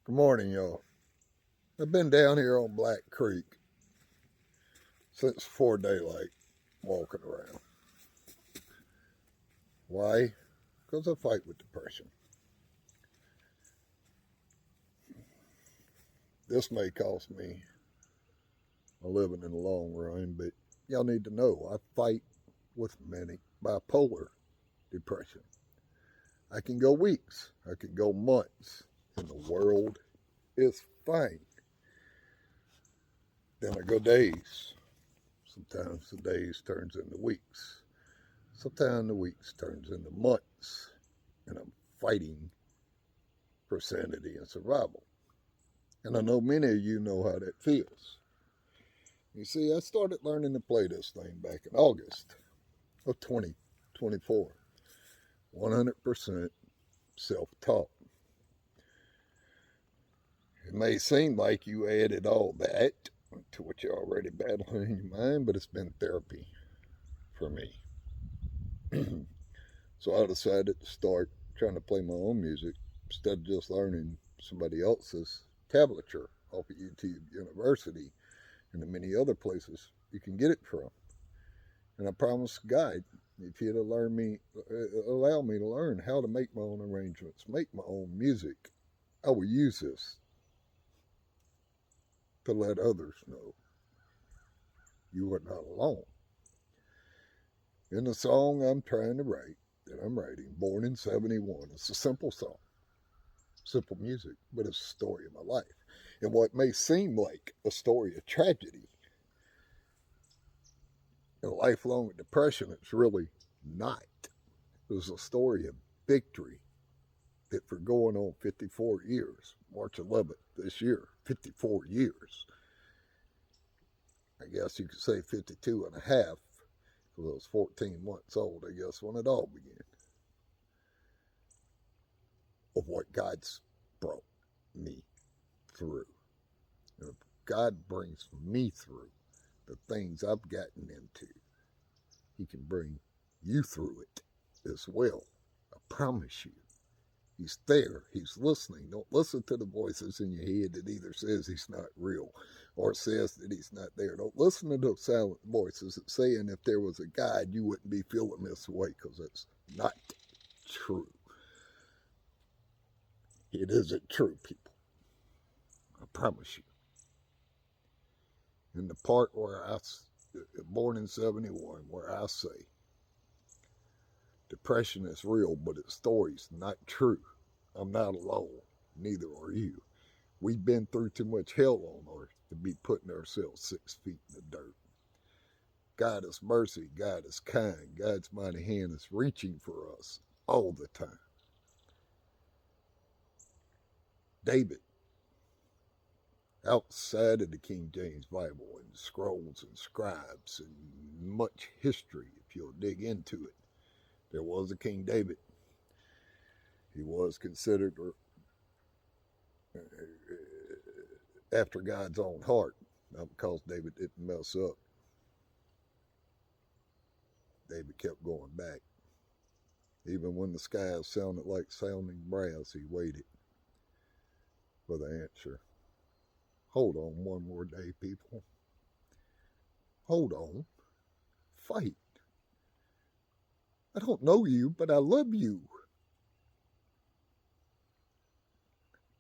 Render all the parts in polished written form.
Good morning, y'all. I've been down here on Black Creek since before daylight, walking around. Why? Because I fight with depression. This may cost me a living in the long run, but y'all need to know I fight with manic bipolar depression. I can go weeks, I can go months, and the world is fine. Then I go days. Sometimes the days turns into weeks. Sometimes the weeks turns into months, and I'm fighting for sanity and survival. And I know many of you know how that feels. You see, I started learning to play this thing back in August of 2024. 100% self taught. It may seem like you added all that to what you're already battling in your mind, but it's been therapy for me. So I decided to start trying to play my own music instead of just learning somebody else's tablature off of YouTube University and the many other places you can get it from. And I promised God, if he'd allow me to learn how to make my own arrangements, make my own music, I will use this to let others know you are not alone. In the song I'm trying to write, that I'm writing, Born in 71, it's a simple song, simple music, but it's a story of my life. And what may seem like a story of tragedy and lifelong depression, it's really not. It was a story of victory that for going on 54 years, March 11th this year, 54 years, I guess you could say 52 and a half, because I was 14 months old, I guess, when it all began, of what God's brought me through. And if God brings me through the things I've gotten into, he can bring you through it as well. I promise you. He's there. He's listening. Don't listen to the voices in your head that either says he's not real or says that he's not there. Don't listen to those silent voices that saying if there was a God, you wouldn't be feeling this way, because it's not true. It isn't true, people. I promise you. In the part where born in 71, where I say depression is real, but its story's not true. I'm not alone. Neither are you. We've been through too much hell on earth to be putting ourselves 6 feet in the dirt. God is mercy. God is kind. God's mighty hand is reaching for us all the time. David, outside of the King James Bible and scrolls and scribes and much history, if you'll dig into it, there was a King David. He was considered after God's own heart, not because David didn't mess up. David kept going back. Even when the skies sounded like sounding brass, he waited for the answer. Hold on one more day, people. Hold on. Fight. I don't know you, but I love you.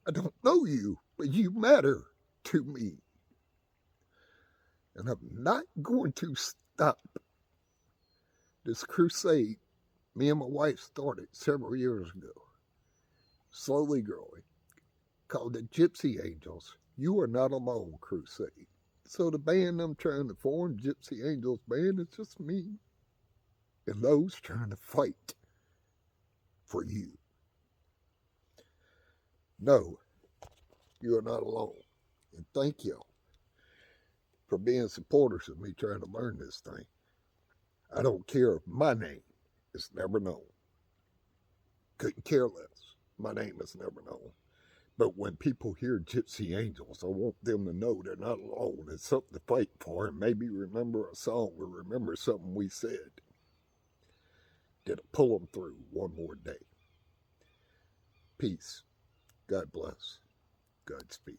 I don't know you, but you matter to me. And I'm not going to stop this crusade me and my wife started several years ago, slowly growing, called the Gypsy Angels. You Are Not Alone Crusade. So the band I'm trying to form, Gypsy Angels Band, is just me and those trying to fight for you. No, you are not alone. And thank y'all for being supporters of me trying to learn this thing. I don't care if my name is never known. Couldn't care less. My name is never known. But when people hear Gypsy Angels, I want them to know they're not alone. It's something to fight for, and maybe remember a song or remember something we said. That'll pull them through one more day. Peace. God bless. Godspeed.